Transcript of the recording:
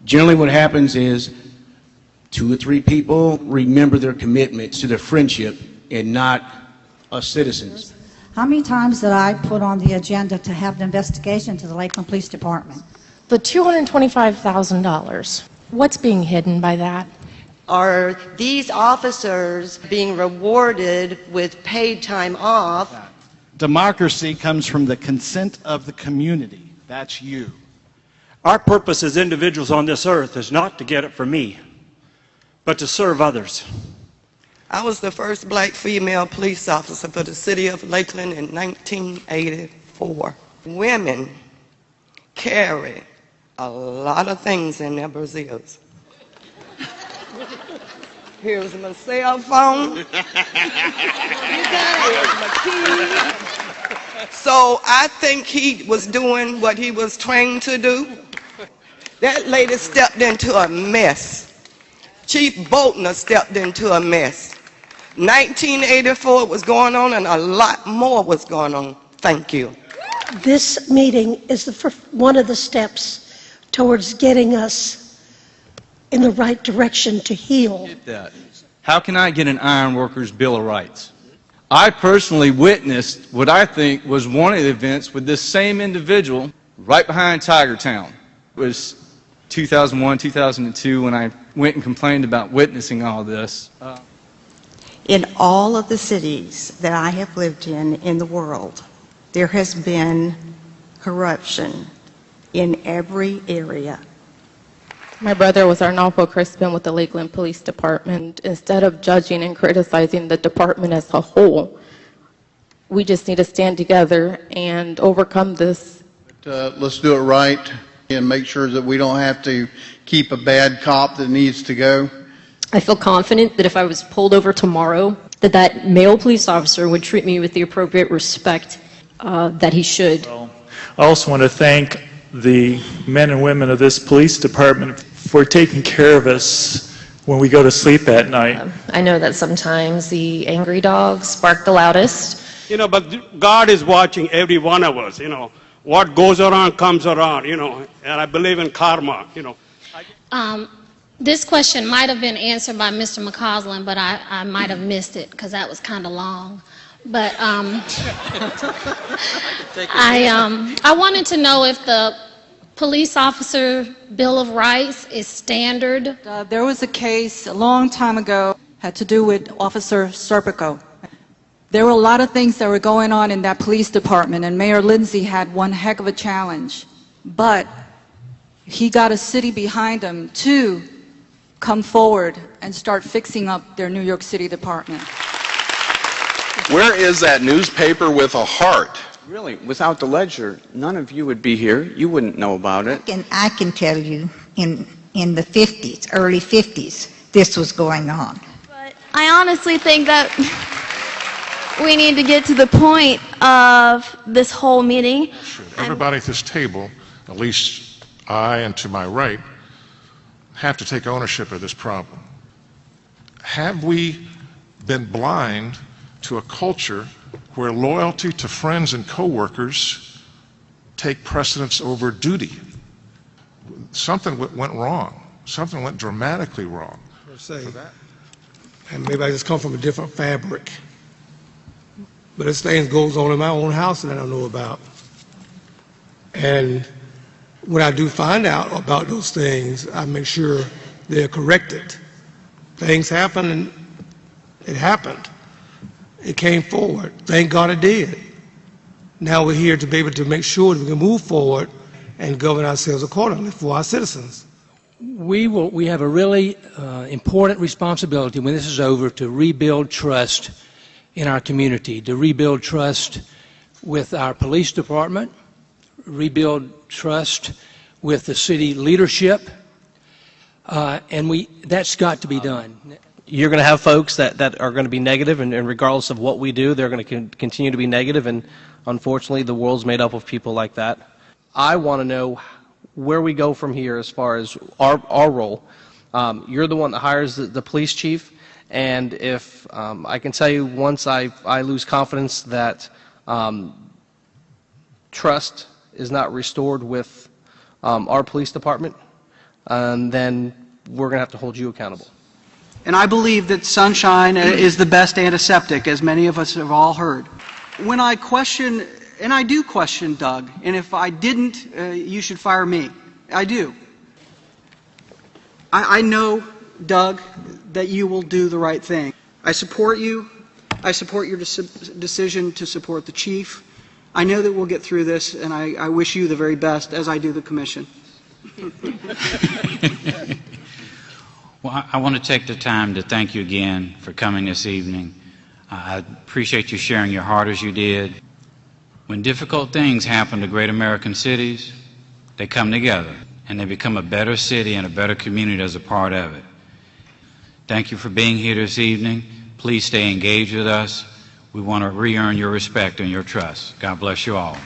Generally what happens is 2 or 3 people remember their commitments to their friendship and not us citizens. How many times did I put on the agenda to have an investigation to the Lakeland Police Department? The $225,000, what's being hidden by that? Are these officers being rewarded with paid time off? Democracy comes from the consent of the community. That's you. Our purpose as individuals on this earth is not to get it for me, but to serve others. I was the first black female police officer for the city of Lakeland in 1984. Women carry a lot of things in their brassieres. Here's my cell phone. Here's my keys. So I think he was doing what he was trained to do. That lady stepped into a mess. Chief Boltner stepped into a mess. 1984 was going on and a lot more was going on. Thank you. This meeting is one of the steps towards getting us in the right direction to heal. How can I get an Iron Workers Bill of Rights? I personally witnessed what I think was one of the events with this same individual right behind Tiger Town. It was 2001, 2002 when I went and complained about witnessing all this. In all of the cities that I have lived in the world, there has been corruption in every area. My brother was Arnolfo Crispin with the Lakeland Police Department. Instead of judging and criticizing the department as a whole, we just need to stand together and overcome this. Let's do it right and make sure that we don't have to keep a bad cop that needs to go. I feel confident that if I was pulled over tomorrow, that male police officer would treat me with the appropriate respect that he should. I also want to thank the men and women of this police department for taking care of us when we go to sleep at night. I know that sometimes the angry dogs bark the loudest. You know, but God is watching every one of us, you know. What goes around comes around, you know, and I believe in karma, you know. This question might have been answered by Mr. McCausland, but I might have missed it because that was kind of long. But I wanted to know if the Police Officer Bill of Rights is standard. There was a case a long time ago, had to do with Officer Serpico. There were a lot of things that were going on in that police department, and Mayor Lindsay had one heck of a challenge. But he got a city behind him to come forward and start fixing up their New York City department. Where is that newspaper with a heart? Really, without the ledger, none of you would be here. You wouldn't know about it. And I can tell you, in the 50s, early 50s, this was going on. But I honestly think that we need to get to the point of this whole meeting. Sure. Everybody at this table, at least I and to my right, have to take ownership of this problem. Have we been blind to a culture where loyalty to friends and coworkers take precedence over duty? Something went wrong. Something went dramatically wrong. And maybe I just come from a different fabric. But this thing goes on in my own house that I don't know about. And when I do find out about those things, I make sure they're corrected. Things happen, and it happened. It came forward. Thank God it did. Now we're here to be able to make sure that we can move forward and govern ourselves accordingly for our citizens. We have a really important responsibility when this is over to rebuild trust in our community, to rebuild trust with our police department, rebuild trust with the city leadership, and that's got to be done. You're going to have folks that are going to be negative, and regardless of what we do, they're going to continue to be negative, and unfortunately the world's made up of people like that. I want to know where we go from here as far as our role. You're the one that hires the police chief, and if I can tell you, once I lose confidence that trust is not restored with our police department, then we're going to have to hold you accountable. And I believe that sunshine is the best antiseptic, as many of us have all heard. When I question, and I do question Doug, and if I didn't, you should fire me. I do. I know, Doug, that you will do the right thing. I support you. I support your decision to support the chief. I know that we'll get through this, and I wish you the very best, as I do the commission. Well, I want to take the time to thank you again for coming this evening. I appreciate you sharing your heart as you did. When difficult things happen to great American cities, they come together and they become a better city and a better community as a part of it. Thank you for being here this evening. Please stay engaged with us. We want to re-earn your respect and your trust. God bless you all.